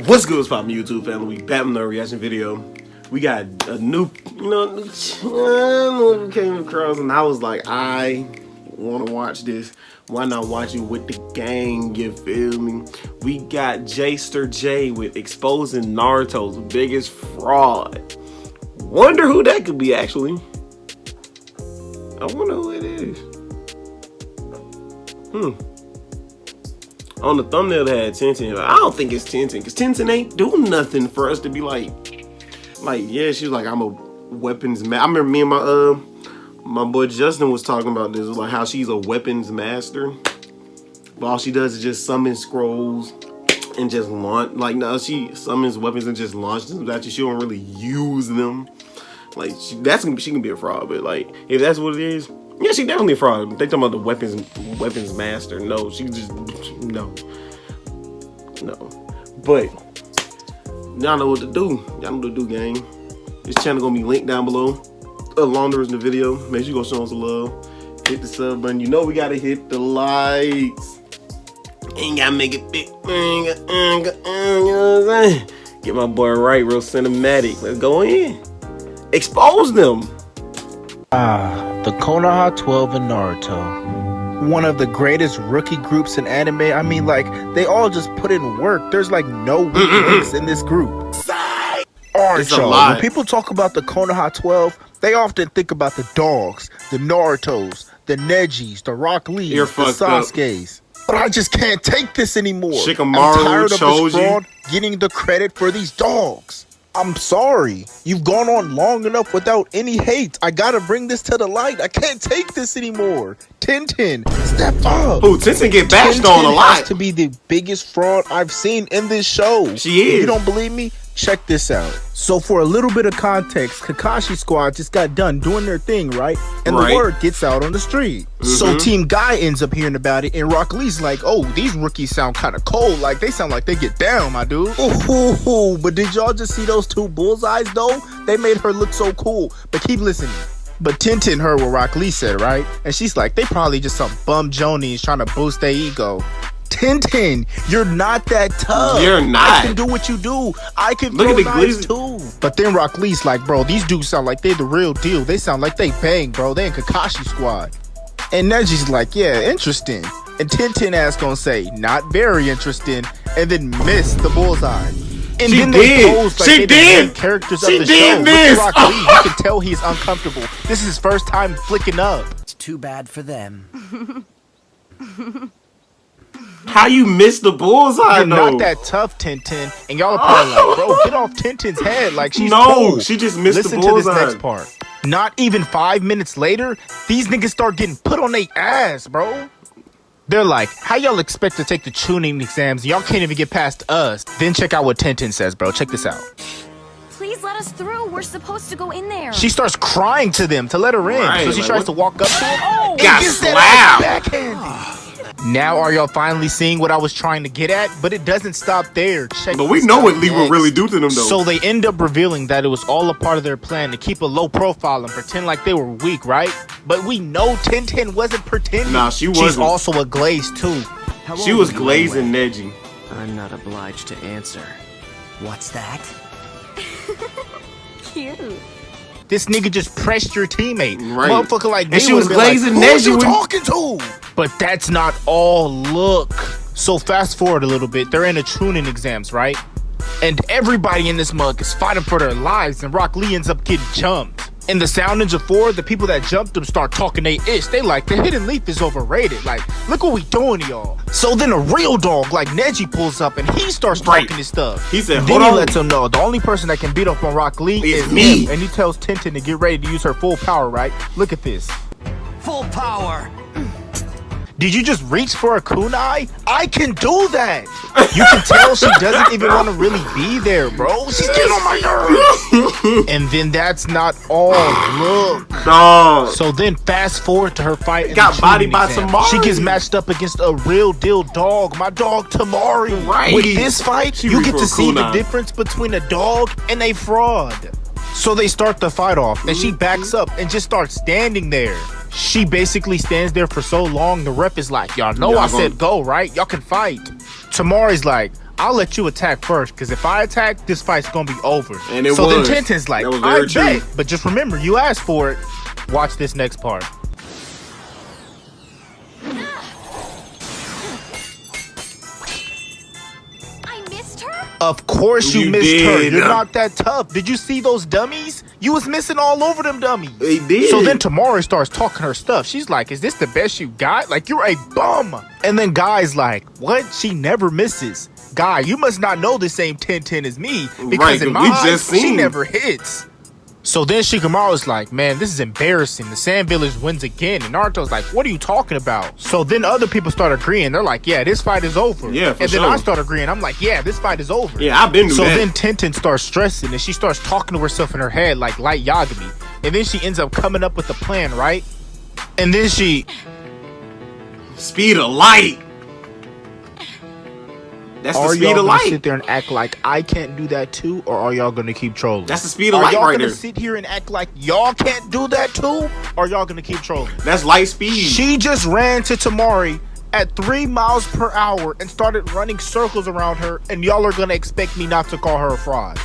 What's good, poppin' YouTube family? We back with another reaction video. We got a new channel came across, and I was like, I want to watch this. Why not watch it with the gang? You feel me? We got Jster J with exposing Naruto's biggest fraud. Wonder who that could be actually. I wonder who it is. On the thumbnail that had Tenten. I don't think it's Tenten, because Tenten ain't do nothing for us to be like, yeah, she was like, I'm a weapons I remember me and my boy Justin was talking about this, like how she's a weapons master, but all she does is just summon scrolls and just launch. Like, no, she summons weapons and just launches them. Actually, she don't really use them. Like, she can be a fraud, but like, if that's what it is, yeah, she definitely a fraud. They talking about the weapons master. No, she just no. But y'all know what to do. Y'all know what to do, gang. This channel gonna be linked down below, along the rest of the video. Make sure you go show us some love. Hit the sub button. You know we gotta hit the likes. Ain't gotta make it big. You know what I'm saying? Get my boy right, real cinematic. Let's go in. Expose them. The Konoha 12 and Naruto. One of the greatest rookie groups in anime. I mean, like, they all just put in work. There's like no weak links in this group. Alright, y'all. When people talk about the Konoha 12, they often think about the dogs, the Narutos, the Nejis, the Rock Lees, the Sasuke's. But I just can't take this anymore. I'm tired of this fraud getting the credit for these dogs. I'm sorry. You've gone on long enough without any hate. I gotta bring this to the light. I can't take this anymore. Tenten, step up. Oh, Tenten get bashed on a lot. Has to be the biggest fraud I've seen in this show. She is. If you don't believe me? Check this out. So for a little bit of context, Kakashi squad just got done doing their thing, right? And the word gets out on the street. So Team Guy ends up hearing about it, and Rock Lee's like, oh, these rookies sound kind of cold. Like, they sound like they get down, my dude. Ooh, but did y'all just see those two bullseyes, though? They made her look so cool. But keep listening. But Tenten heard what Rock Lee said, right? And she's like, they probably just some bum Jonies trying to boost their ego. Tenten, you're not that tough. You're not. I can do what you do. I can throw knives too. But then Rock Lee's like, bro, these dudes sound like they the real deal. They sound like they bang, bro. They in Kakashi squad. And Neji's like, yeah, interesting. And Tenten ass gonna say, not very interesting, and then miss the bullseye. And she then did. They pose like she did. Characters she of the did show. This. Rock Lee, you can tell he's uncomfortable. This is his first time flicking up. It's too bad for them. How you missed the bullseye? You're not that tough, Tenten. And y'all are probably like, bro, get off Tenten's head. Like, she's cool. She just missed Listen the bullseye. Listen to this next part. Not even 5 minutes later, these niggas start getting put on their ass, bro. They're like, how y'all expect to take the tuning exams? Y'all can't even get past us. Then check out what Tenten says, bro. Check this out. Please let us through. We're supposed to go in there. She starts crying to them to let her in. So she tries to walk up to him. Oh, got slapped. Backhanded. Now are y'all finally seeing what I was trying to get at? But it doesn't stop there. Check but we know what Lee would really do to them, though. So they end up revealing that it was all a part of their plan to keep a low profile and pretend like they were weak, right? But we know Tenten wasn't pretending. Nah, she wasn't. She's also a glaze, too. She was glazing Neji. I'm not obliged to answer. What's that? Cute. This nigga just pressed your teammate. Right. Motherfucker like me. And she was glazing like, Neji. Who you talking to? But that's not all. Look. So fast forward a little bit. They're in the tuning exams, right? And everybody in this mug is fighting for their lives, and Rock Lee ends up getting jumped. In the Sound Ninja 4, the people that jumped him start talking they ish. They like, the hidden leaf is overrated. Like, look what we doing to y'all. So then a real dog like Neji pulls up and he starts talking his stuff. He said, then he lets him know the only person that can beat up on Rock Lee is me. Him. And he tells Tenten to get ready to use her full power, right? Look at this. Full power. Did you just reach for a kunai? I can do that. You can tell she doesn't even want to really be there, bro. She's getting on my nerves. And then that's not all. Look. Dog. So then fast forward to her fight. Got bodied by Tamari. She gets matched up against a real deal dog. My dog Tamari. Right. With this fight, you get to see the difference between a dog and a fraud. So they start the fight off, and she backs up and just starts standing there. She basically stands there for so long, the ref is like, y'all know I said go, right? Y'all can fight. Tamari's like, I'll let you attack first, because if I attack, this fight's gonna be over. And it so was. then Tenten's like, That was very I true. bet. But just remember, you asked for it. Watch this next part. I missed her? Of course you You missed her. did. You're not that tough. Did you see those dummies? You was missing all over them dummies. He did. So then Tamari starts talking her stuff. She's like, is this the best you got? Like, you're a bum. And then Guy's like, what? She never misses. Guy, you must not know the same Tenten as me, because Right, in my we eyes, just she seen. never hits. So then Shikamaru's like, man, this is embarrassing. The Sand Village wins again. And Naruto's like, what are you talking about? So then other people start agreeing. They're like, yeah, this fight is over. Yeah, for and then sure. I start agreeing. I'm like, yeah, this fight is over. Yeah, I've been through So that. then Tenten starts stressing and she starts talking to herself in her head like Light Yagami. And then she ends up coming up with a plan, right? And then she... Speed of light. That's the Are speed y'all of gonna light. sit there and act like I can't do that too? Or are y'all gonna keep trolling? That's the speed of Are light y'all right gonna there. sit here and act like y'all can't do that too? Or y'all gonna keep trolling? That's light speed. She just ran to Tamari at 3 miles per hour and started running circles around her, and y'all are gonna expect me not to call her a fraud.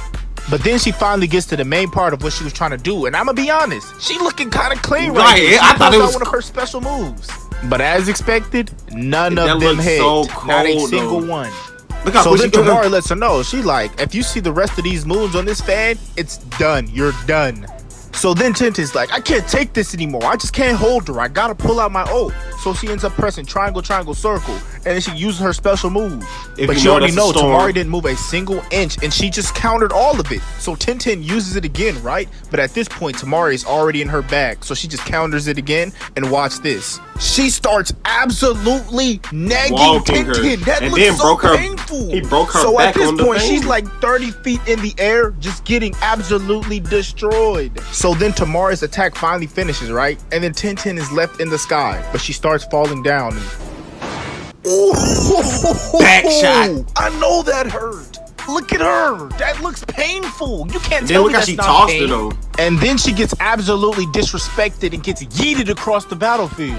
But then she finally gets to the main part of what she was trying to do, and I'm gonna be honest, she looking kind of clean right Right, here. She I thought pulls it out was one of her special moves. But as expected, none That of them looks hit. so Not a cold, single though. one. Look how So quick then she Tamari lets her know, she like, if you see the rest of these moves on this fan, it's done. You're done. So then Tenten's like, I can't take this anymore. I just can't hold her. I gotta pull out my ult. So she ends up pressing triangle, triangle, circle, and then she uses her special move. If But you you know already that's a know storm. Tamari didn't move a single inch, and she just countered all of it. So Tenten uses it again, right? But at this point, Tamari is already in her bag, so she just counters it again, and watch this. She starts absolutely nagging Walking her. Tenten. That And looks then so broke her- painful. he broke her So back at this on the point, thing. she's like 30 feet in the air, just getting absolutely destroyed. So then Tamari's attack finally finishes, right? And then Tenten is left in the sky, but she starts falling down. Back shot. I know that hurt. Look at her. That looks painful. You can't Then tell look me how that's she not tossed pain. her though. And then she gets absolutely disrespected and gets yeeted across the battlefield.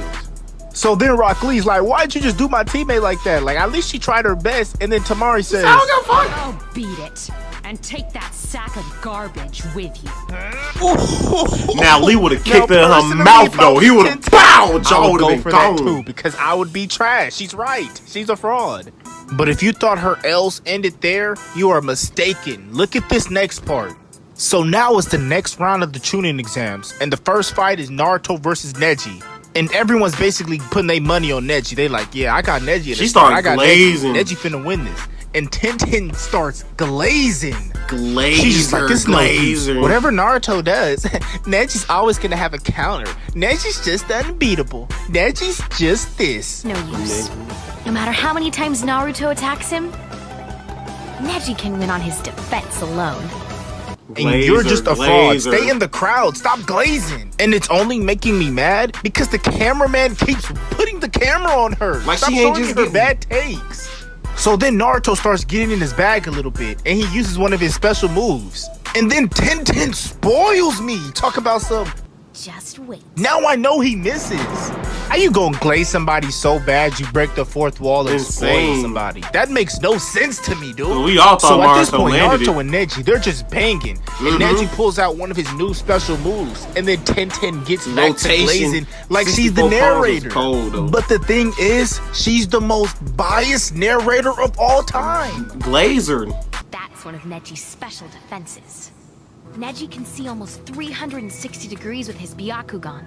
So then Rock Lee's like, why'd you just do my teammate like that? Like, at least she tried her best. And then Tamari says, I don't give a fuck. Oh, beat it. And take that sack of garbage with you. Now Lee would have Now, kicked her in her personally, mouth if I though. was He would have Tenten, pow. I Jaw would would go have been for that too, gone. because I would be trash. She's right. She's a fraud. But if you thought her L's ended there, you are mistaken. Look at this next part. So now it's the next round of the Chunin exams, and the first fight is Naruto versus Neji. And everyone's basically putting their money on Neji. They like, yeah, I got Neji. She started I got glazing. Neji finna win this. And Tenten starts glazing. Glazer, She's just like, this no use. glazer. Whatever Naruto does, Neji's always gonna have a counter. Neji's just unbeatable. Neji's just this. No use. No matter how many times Naruto attacks him, Neji can win on his defense alone. And you're just a fraud. glazer. Stay in the crowd. Stop glazing. And it's only making me mad because the cameraman keeps putting the camera on her. Like Stop she ain't showing just me her getting- bad takes. So then Naruto starts getting in his bag a little bit, and he uses one of his special moves. And then Tenten spoils me. Talk about some... Just wait. Now I know he misses. How you gonna glaze somebody so bad you break the fourth wall and spoil Insane. somebody? That makes no sense to me, dude. Well, we all thought so at this Naruto point, landed Naruto it. and Neji, they're just banging. And Neji pulls out one of his new special moves. And then Tenten gets back to Rotation. glazing like she's the 64 pounds was narrator. cold, though. But the thing is, she's the most biased narrator of all time. Glazer. That's one of Neji's special defenses. Neji can see almost 360 degrees with his Byakugan.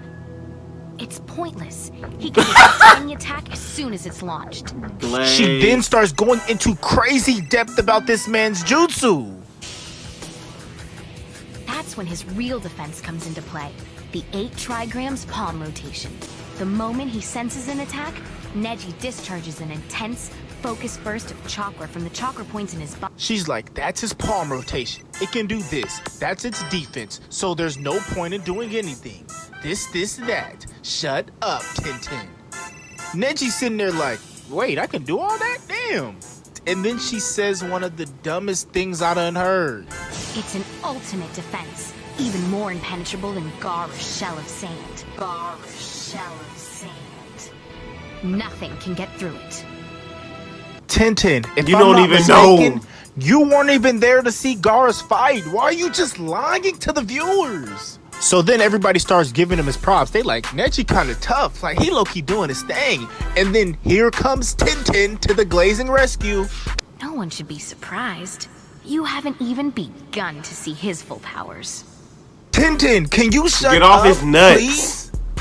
It's pointless. He can make a tiny attack as soon as it's launched. Glaze. She then starts going into crazy depth about this man's jutsu. That's when his real defense comes into play. The 8 trigrams palm rotation. The moment he senses an attack, Neji discharges an intense, focused burst of chakra from the chakra points in his body. She's like, that's his palm rotation. It can do this. That's its defense. So there's no point in doing anything. This, that. Shut up, Tenten. Neji's sitting there like, wait, I can do all that? Damn. And then she says one of the dumbest things I done heard. It's an ultimate defense, even more impenetrable than Gar's shell of sand. Gar's shell of sand. Nothing can get through it. Tenten, if You I'm don't not even mistaken, know. you weren't even there to see Gaara's fight. Why are you just lying to the viewers? So then everybody starts giving him his props. They like, Neji kind of tough. Like, he low-key doing his thing. And then here comes Tenten to the glazing rescue. No one should be surprised. You haven't even begun to see his full powers. Tenten, can you shut Get off up, his nuts. please?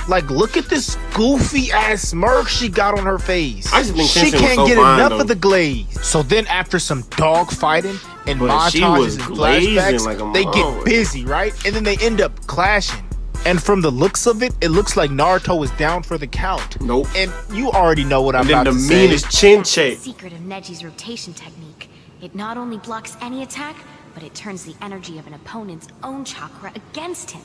Like, look at this goofy ass smirk she got on her face. I just think she Tenten was can't so get fine, enough though. of the glaze. So then after some dog fighting and But she was montages and glazing flashbacks, like a they mother. get busy, right? And then they end up clashing. And from the looks of it, it looks like Naruto is down for the count. Nope. And you already know what I'm And then about the to say. meanest chin check. The secret of Neji's rotation technique. It not only blocks any attack, but it turns the energy of an opponent's own chakra against him.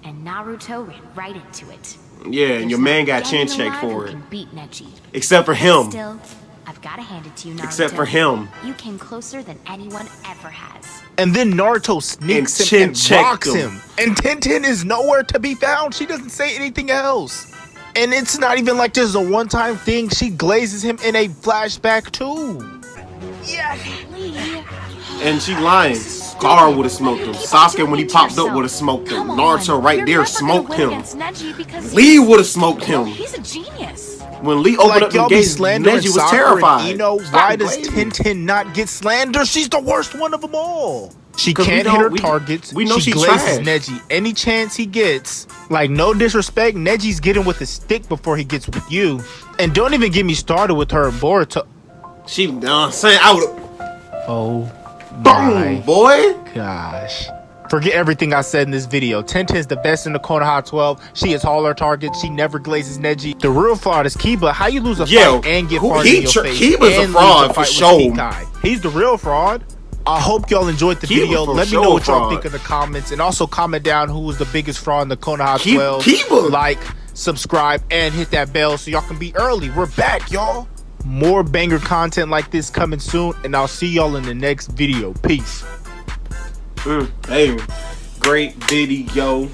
And Naruto ran right into it. Yeah, and your There's man not got a chin demon checked alive for who it. can beat Neji. Except for him. Still, I've gotta hand it to you, Naruto. Except for him. You came closer than anyone ever has. And then Naruto sneaks And him and chin-checked rocks him. him. And Tenten is nowhere to be found. She doesn't say anything else. And it's not even like this is a one-time thing. She glazes him in a flashback too. And she lying. Gaara would have smoked him. Sasuke, when he popped up, would have smoked him. Naruto right there smoked him. Lee would have smoked him. He's a genius. When Lee opened Like up the y'all be gates, slandering Neji was Sakura terrified. and Ino. Stop Why does glazing. Tenten not get slandered? She's the worst one of them all. She 'Cause we can't know- hit her we- targets. we know she she glazes trash. Neji any chance he gets. Like, no disrespect, Neji's getting with the stick before he gets with you. And don't even get me started with her and Boruto. She saying I would Oh boom, my boy. gosh. Forget everything I said in this video. Tenten's the best in the Konoha 12. She hits all her targets. She never glazes Neji. The real fraud is Kiba. How you lose a Yo, fight and get who- farted he in your tr- face? Kiba's a and fraud lose a for fight sure. with Kikai? He's the real fraud. I hope y'all enjoyed the Kiba video. for Let me sure know what y'all fraud. think in the comments. And also comment down who was the biggest fraud in the Konoha 12. Kiba. Like, subscribe, and hit that bell so y'all can be early. We're back, y'all. More banger content like this coming soon. And I'll see y'all in the next video. Peace. Hey, great video.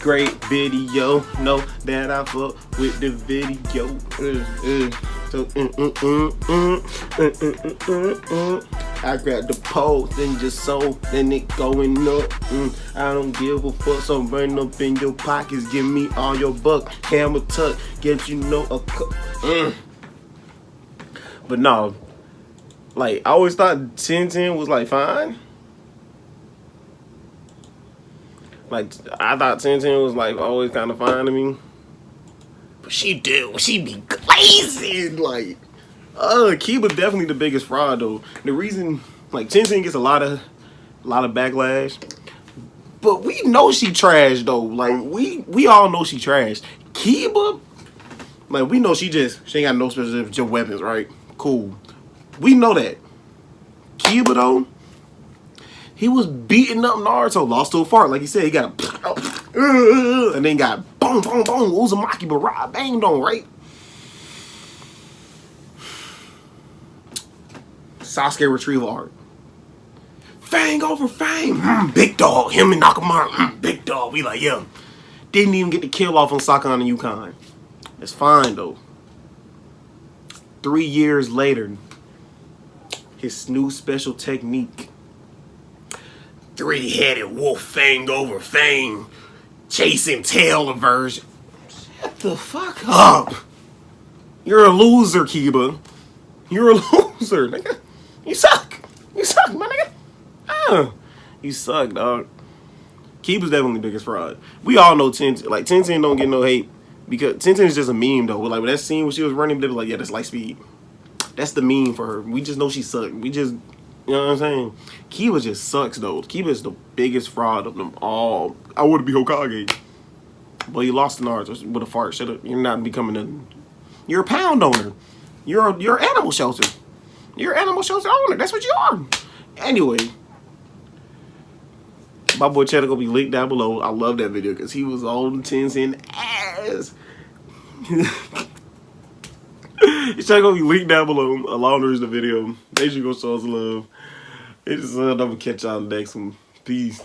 Great video. Know that I fuck with the video. So, I grab the pole, then just so, then it going up. I don't give a fuck, so run up in your pockets, give me all your buck. Hammer tuck, get you know a cup. But no, like I always thought Tenten was like fine. Like I thought Tenten was like always kind of fine to me. But she be glazing like. Kiba's definitely the biggest fraud though. The reason like Tenten gets a lot of backlash, but we know she trash though. Like we all know she trash. Kiba, like we know she ain't got no specific weapons, right? Cool. We know that. Kiba though, he was beating up Naruto, lost to a fart. Like he said, he got and then got boom, boom, boom, Uzumaki Barra banged on, right? Sasuke retrieval art. Fang over fang. Big dog. Him and Nakamura. Big dog. We like, yeah. Didn't even get the kill off on Sakon and Yukon. It's fine though. 3 years later, his new special technique. 3-headed wolf fang over fang. Chasing tail aversion. Shut the fuck up. You're a loser, Kiba. You're a loser, nigga. You suck. You suck, my nigga. You suck, dog. Kiba's definitely the biggest fraud. We all know Tenten. Like, Tenten don't get no hate. Because Tenten is just a meme, though. Like, when that scene when she was running, they were like, yeah, that's light speed. That's the meme for her. We just know she sucked. We just, you know what I'm saying? Kiba just sucks, though. Kiba is the biggest fraud of them all. I want to be Hokage. But he lost to Naruto with a fart. Shut up. You're not becoming a... You're a pound owner. You're animal shelter. You're animal shelter owner. That's what you are. Anyway, my boy Cheddar gonna be linked down below. I love that video because he was on Tenten ass. Cheddar gonna be linked down below along with the video. Make sure you go show us love. I'm gonna catch y'all next one. Peace.